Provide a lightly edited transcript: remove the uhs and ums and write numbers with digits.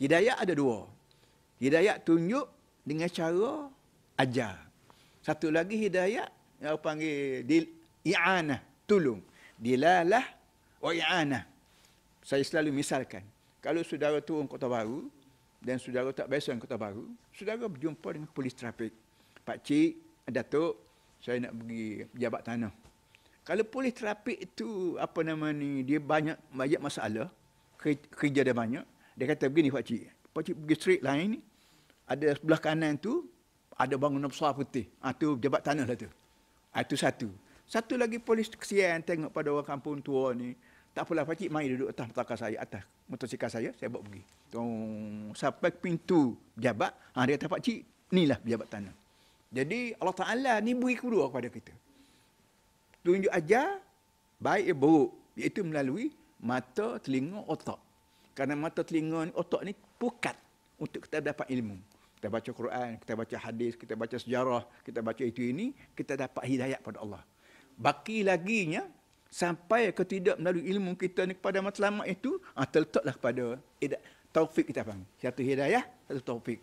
Hidayah ada dua. Hidayah tunjuk dengan cara ajar. Satu lagi hidayah yang panggil i'anah, tolong. Dilalah wa i'anah. Saya selalu misalkan, kalau saudara turun Kota Baru dan saudara tak biasa Kota Baru, saudara berjumpa dengan polis trafik. Pak Cik, Datuk, saya nak pergi pejabat tanah. Kalau polis trafik itu dia banyak masalah, kerja dia banyak, dia kata begini Pak Cik pergi straight line ni, ada sebelah kanan tu ada bangunan besar putih. Tu pejabat tanah lah tu. Itu satu. Satu lagi polis kesian tengok pada orang kampung tua ni. Tak apalah Pak Cik, mari duduk atas motosikal saya bawa pergi. Sampai pintu pejabat, dia kata Pak Cik, inilah pejabat tanah. Jadi Allah Ta'ala ni beri kedua kepada kita. Tunjuk ajar, baik buruk. Iaitu melalui mata, telinga, otak. Kerana mata, telinga, otak ni pukat untuk kita dapat ilmu. Kita baca Quran, kita baca hadis, kita baca sejarah, kita baca itu ini, kita dapat hidayah pada Allah. Baki laginya, sampai ke tidak melalui ilmu kita ni kepada matlamat itu, terletaklah kepada taufik kita panggil. Satu hidayah, satu taufik.